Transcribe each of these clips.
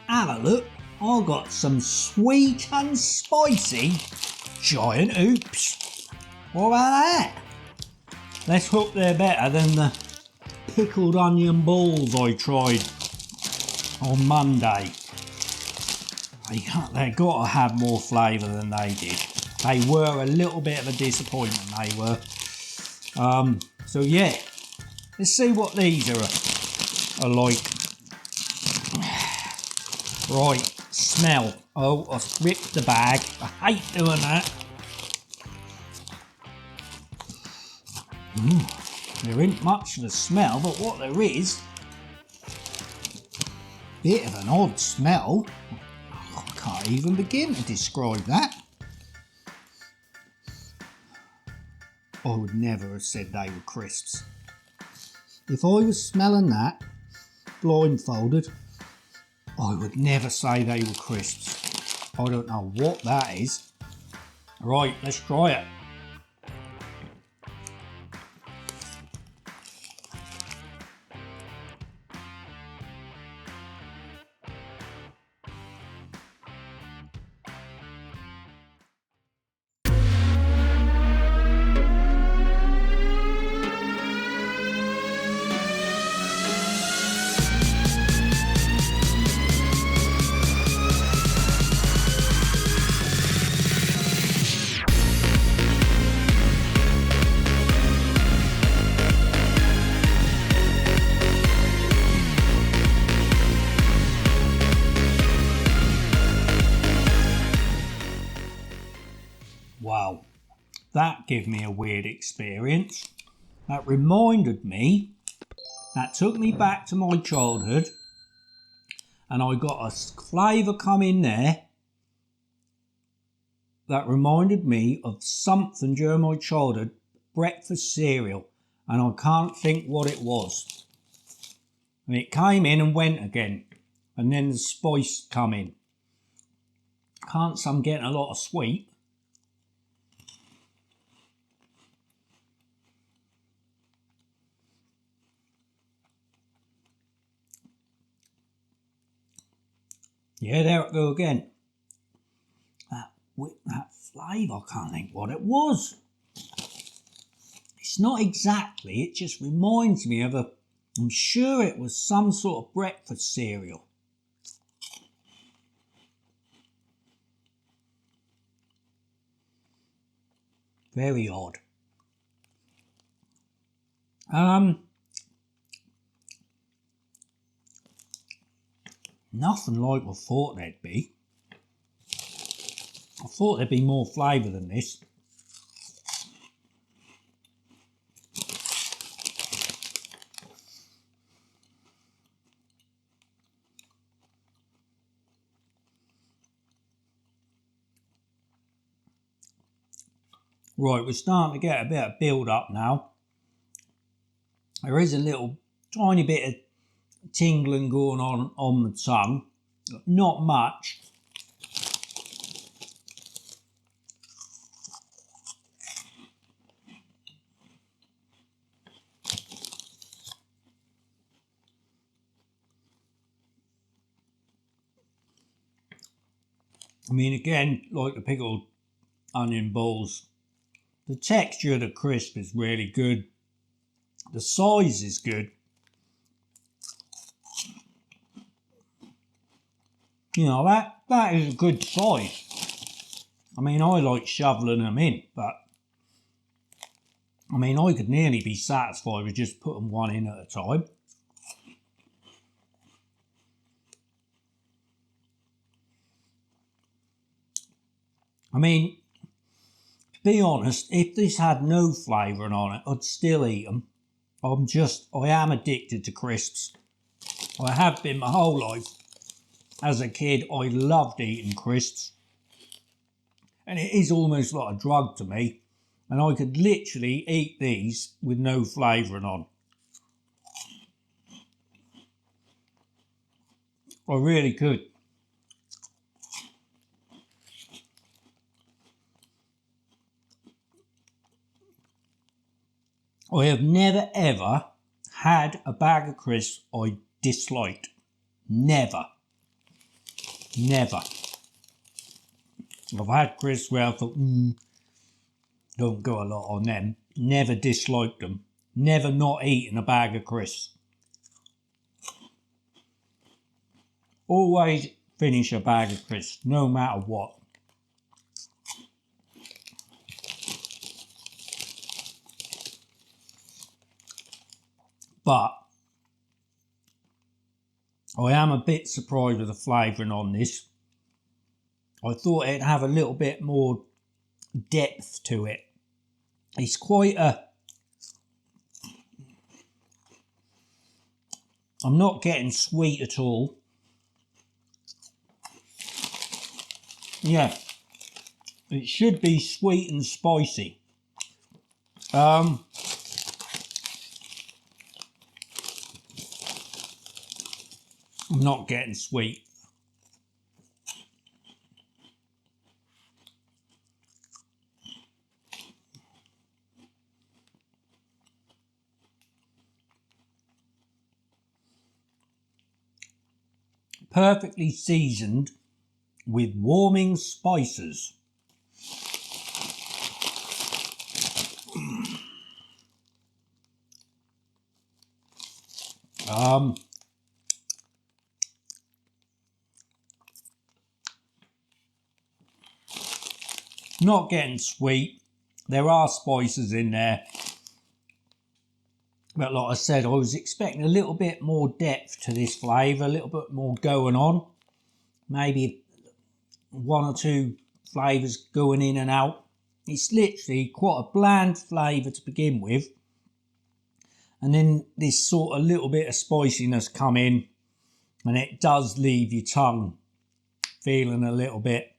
Have a look, I've got some sweet and spicy giant hoops. What about that? Let's hope they're better than the pickled onion balls I tried on Monday. They got to have more flavour than they did. They were a little bit of a disappointment, they were. So yeah, let's see what these are like. Right, smell. Oh, I ripped the bag. I hate doing that. There isn't much of a smell, but what there is, bit of an odd smell. I can't even begin to describe that. I would never have said they were crisps. If I was smelling that, blindfolded, I would never say they were crisps. I don't know what that is. Right, let's try it. Wow, that gave me a weird experience. That reminded me, that took me back to my childhood, and I got a flavour come in there that reminded me of something during my childhood, breakfast cereal, and I can't think what it was. And it came in and went again, and then the spice come in. Can't say I'm getting a lot of sweet. Yeah, there it go again. That flavour, I can't think what it was. It's not exactly, it just reminds me of I'm sure it was some sort of breakfast cereal. Very odd. Nothing like I thought there'd be. I thought there'd be more flavour than this. Right, we're starting to get a bit of build up now. There is a little tiny bit of tingling going on the tongue, not much. I mean, again, like the pickled onion balls, the texture of the crisp is really good. The size is good. You know, that is a good size. I mean, I like shoveling them in, but I mean, I could nearly be satisfied with just putting one in at a time. I mean, to be honest, if this had no flavouring on it, I'd still eat them. I am addicted to crisps. I have been my whole life. As a kid, I loved eating crisps. And it is almost like a drug to me. And I could literally eat these with no flavouring on. I really could. I have never ever had a bag of crisps I disliked. Never. Never. I've had crisps where I thought, don't go a lot on them. Never disliked them. Never not eaten a bag of crisps. Always finish a bag of crisps, no matter what. But I am a bit surprised with the flavouring on this. I thought it'd have a little bit more depth to it. It's quite a... I'm not getting sweet at all. Yeah, it should be sweet and spicy. I'm not getting sweet. Perfectly seasoned with warming spices. Not getting sweet. There are spices in there. But like I said, I was expecting a little bit more depth to this flavour, a little bit more going on. Maybe one or two flavours going in and out. It's literally quite a bland flavour to begin with. And then this sort of little bit of spiciness come in. And it does leave your tongue feeling a little bit,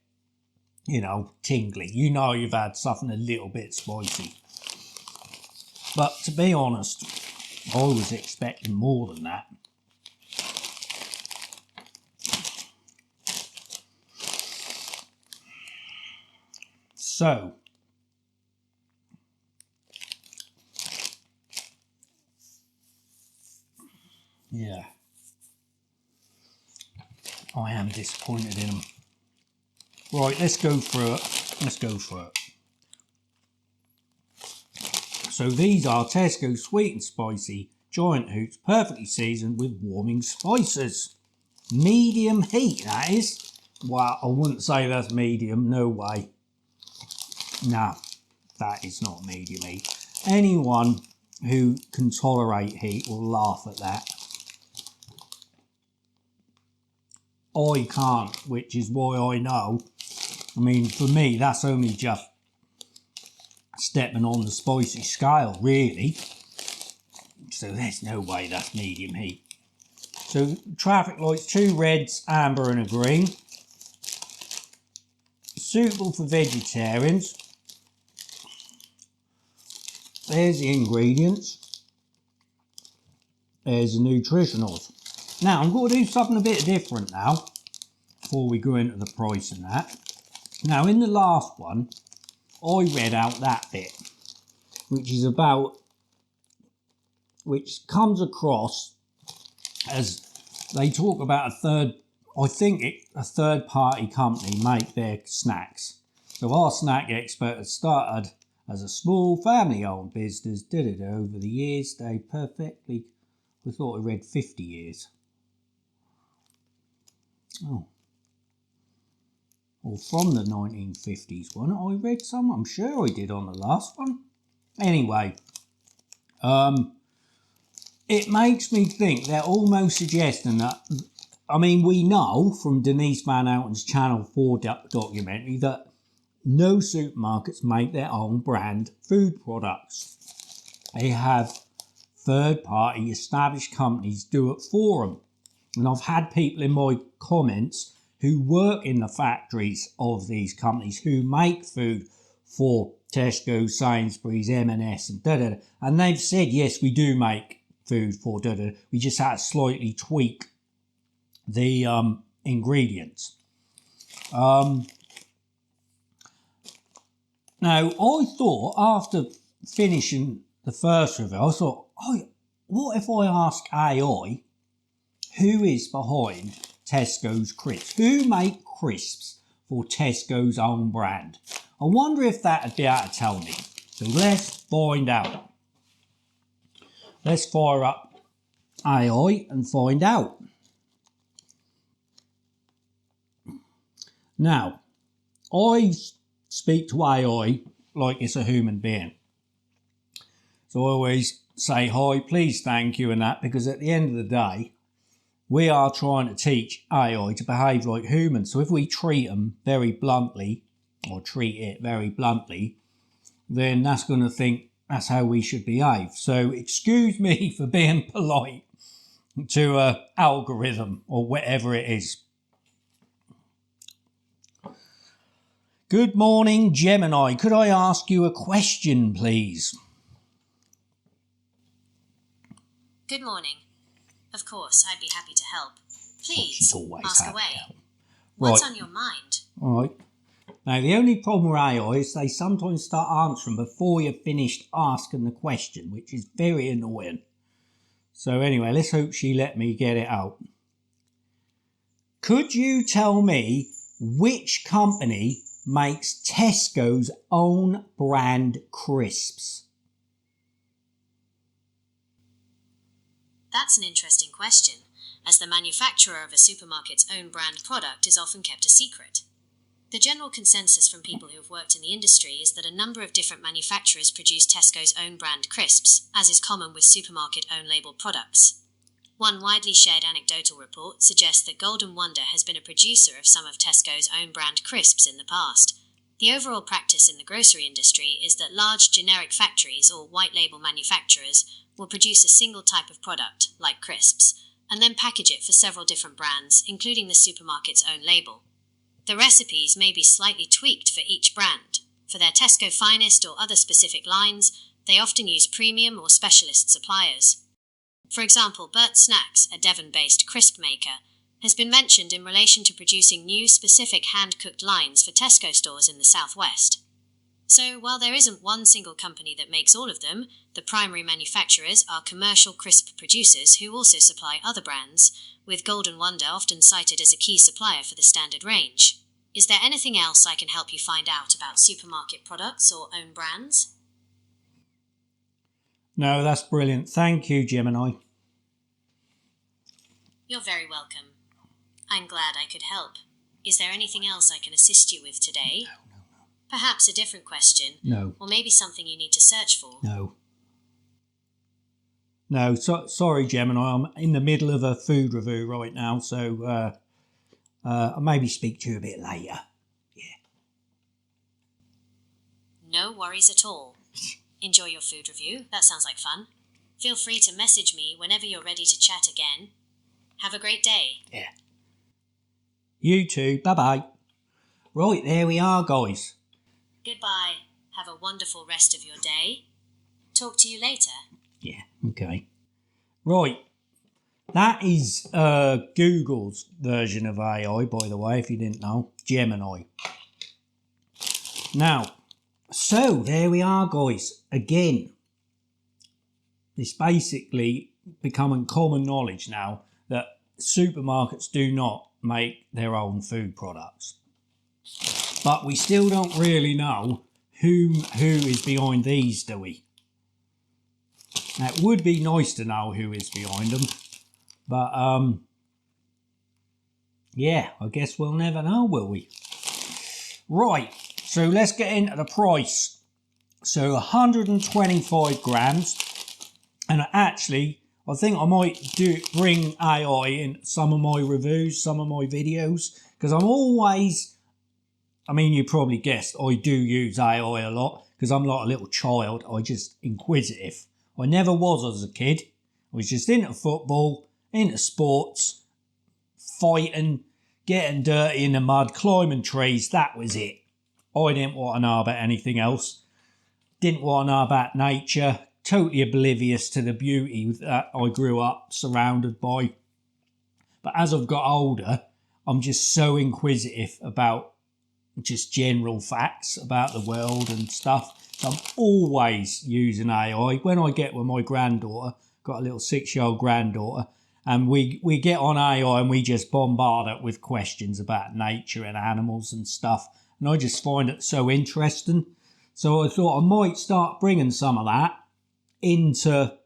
you know, tingly. You know you've had something a little bit spicy. But to be honest, I was expecting more than that. So, yeah, I am disappointed in them. Right, let's go through it. Let's go through it. So these are Tesco sweet and spicy giant hoots, perfectly seasoned with warming spices. Medium heat, that is. Well, I wouldn't say that's medium, no way. No, that is not medium heat. Anyone who can tolerate heat will laugh at that. I can't, which is why I know. I mean, for me, that's only just stepping on the spicy scale, really. So there's no way that's medium heat. So traffic lights, 2 reds, amber and a green. Suitable for vegetarians. There's the ingredients. There's the nutritionals. Now, I'm going to do something a bit different now, before we go into the price and that. Now, in the last one, I read out that bit, which is about, which comes across as they talk about a third party company make their snacks. So our snack expert has started as a small family-owned business, over the years. They perfectly, I thought I read 50 years. Oh. Or from the 1950s one, I read some, I'm sure I did on the last one. Anyway, it makes me think they're almost suggesting that, I mean, we know from Denise Van Outen's Channel 4 documentary that no supermarkets make their own brand food products. They have third-party established companies do it for them. And I've had people in my comments who work in the factories of these companies who make food for Tesco, Sainsbury's, M&S and and they've said, yes, we do make food for we just had to slightly tweak the ingredients. Now, I thought after finishing the first review, I thought, oh, what if I ask AI who is behind Tesco's crisps? Who make crisps for Tesco's own brand? I wonder if that'd be able to tell me. So let's find out. Let's fire up AI and find out. Now, I speak to AI like it's a human being. So I always say hi, please, thank you and that, because at the end of the day, we are trying to teach AI to behave like humans. So if we treat them very bluntly, or treat it very bluntly, then that's going to think that's how we should behave. So excuse me for being polite to an algorithm or whatever it is. Good morning, Gemini. Could I ask you a question, please? Good morning. Of course, I'd be happy to help. Please, ask away. What's on your mind? All right. Now, the only problem with AI is they sometimes start answering before you've finished asking the question, which is very annoying. So anyway, let's hope she let me get it out. Could you tell me which company makes Tesco's own brand crisps? That's an interesting question, as the manufacturer of a supermarket's own brand product is often kept a secret. The general consensus from people who have worked in the industry is that a number of different manufacturers produce Tesco's own brand crisps, as is common with supermarket own label products. One widely shared anecdotal report suggests that Golden Wonder has been a producer of some of Tesco's own brand crisps in the past. The overall practice in the grocery industry is that large generic factories or white label manufacturers will produce a single type of product, like crisps, and then package it for several different brands, including the supermarket's own label. The recipes may be slightly tweaked for each brand. For their Tesco Finest or other specific lines, they often use premium or specialist suppliers. For example, Burt Snacks, a Devon-based crisp maker, has been mentioned in relation to producing new specific hand-cooked lines for Tesco stores in the southwest. So, while there isn't one single company that makes all of them, the primary manufacturers are commercial crisp producers who also supply other brands, with Golden Wonder often cited as a key supplier for the standard range. Is there anything else I can help you find out about supermarket products or own brands? No, that's brilliant. Thank you, Gemini. You're very welcome. I'm glad I could help. Is there anything else I can assist you with today? No. Perhaps a different question? No. Or maybe something you need to search for? No, sorry, Gemini. I'm in the middle of a food review right now, so I'll maybe speak to you a bit later. Yeah. No worries at all. Enjoy your food review. That sounds like fun. Feel free to message me whenever you're ready to chat again. Have a great day. Yeah. You too. Bye-bye. Right, there we are, guys. Goodbye. Have a wonderful rest of your day. Talk to you later. Yeah, okay. Right. That is Google's version of AI, by the way, if you didn't know. Gemini. Now, so there we are, guys. Again, it's basically becoming common knowledge now that supermarkets do not make their own food products. But we still don't really know who is behind these, do we? Now, it would be nice to know who is behind them. But, yeah, I guess we'll never know, will we? Right, so let's get into the price. So 125 grams. And actually, I think I might bring AI in some of my reviews, some of my videos. Because I'm always... I mean, you probably guessed I do use AI a lot because I'm like a little child. I'm just inquisitive. I never was as a kid. I was just into football, into sports, fighting, getting dirty in the mud, climbing trees. That was it. I didn't want to know about anything else. Didn't want to know about nature. Totally oblivious to the beauty that I grew up surrounded by. But as I've got older, I'm just so inquisitive about just general facts about the world and stuff. So I'm always using AI. When I get with my granddaughter, got a little 6-year-old granddaughter, And we get on AI and we just bombard it with questions about nature and animals and stuff. And I just find it so interesting. So I thought I might start bringing some of that into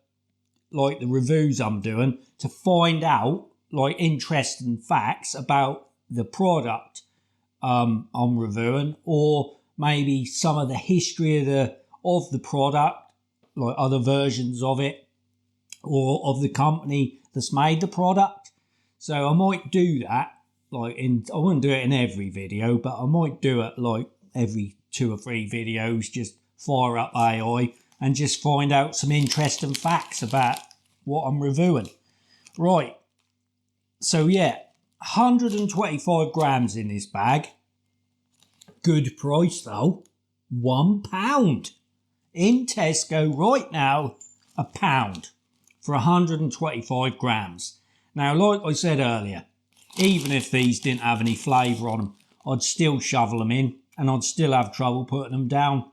like the reviews I'm doing to find out like interesting facts about the product I'm reviewing, or maybe some of the history of the product, like other versions of it, or of the company that's made the product. So I might do that, like I wouldn't do it in every video, but I might do it like every 2 or 3 videos, just fire up AI and just find out some interesting facts about what I'm reviewing. Right, so yeah, 125 grams in this bag. Good price though, £1 in Tesco right now, £1 for 125 grams. Now, like I said earlier, even if these didn't have any flavour on them, I'd still shovel them in and I'd still have trouble putting them down.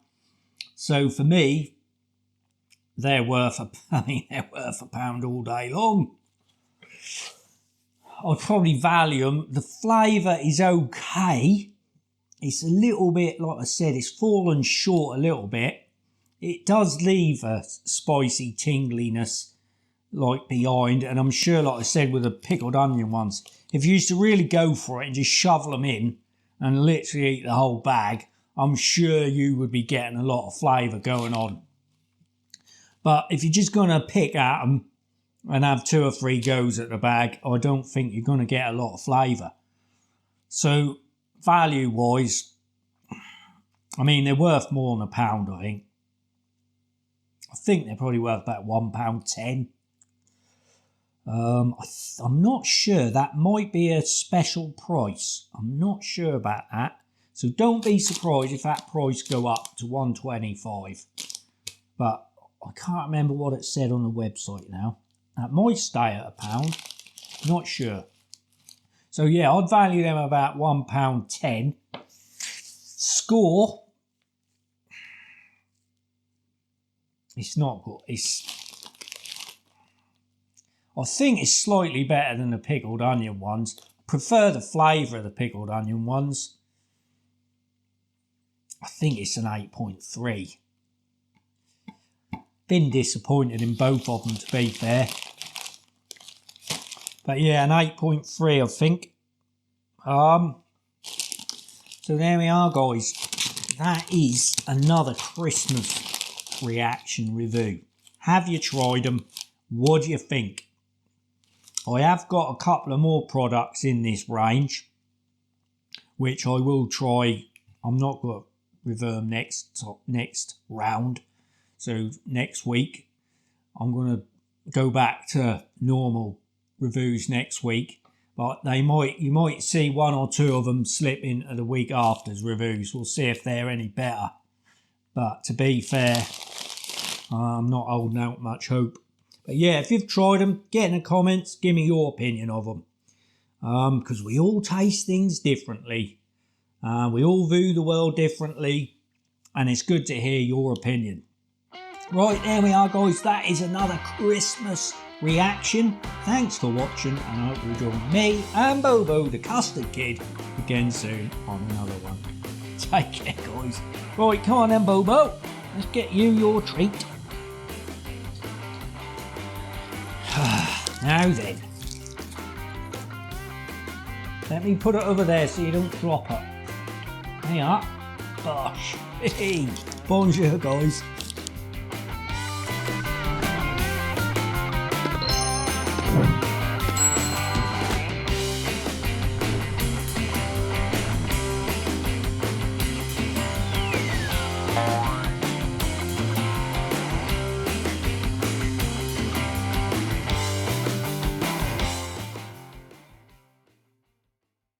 So for me, they're worth £1 all day long. I'd probably value them. The flavour is okay. It's a little bit, like I said, it's fallen short a little bit. It does leave a spicy tingliness like behind, and I'm sure, like I said, with the pickled onion ones, if you used to really go for it and just shovel them in and literally eat the whole bag, I'm sure you would be getting a lot of flavour going on. But if you're just going to pick at them and have 2 or 3 goes at the bag, I don't think you're going to get a lot of flavour. So value wise, I mean, they're worth more than £1, I think. I think they're probably worth about £1.10. I'm not sure. That might be a special price. I'm not sure about that. So don't be surprised if that price go up to £1.25. But I can't remember what it said on the website now. That might stay at £1. Not sure. So yeah, I'd value them about £1.10. Score. It's not good. I think it's slightly better than the pickled onion ones. I prefer the flavour of the pickled onion ones. I think it's an 8.3. Been disappointed in both of them, to be fair. But yeah, an 8.3, I think. So there we are, guys. That is another Christmas reaction review. Have you tried them? What do you think? I have got a couple of more products in this range, which I will try. I'm not going to review them next round. So next week, I'm going to go back to normal reviews next week. But you might see 1 or 2 of them slip into the week after's reviews. We'll see if they're any better. But to be fair, I'm not holding out much hope. But yeah, if you've tried them, get in the comments, give me your opinion of them. Because we all taste things differently. We all view the world differently. And it's good to hear your opinion. Right, there we are, guys. That is another Christmas reaction. Thanks for watching, and I hope you'll join me and Bobo, the Custard Kid, again soon on another one. Take care, guys. Right, come on then, Bobo. Let's get you your treat. Now then. Let me put it over there so you don't drop it. There you are. Bosh. Hey. Bonjour, guys.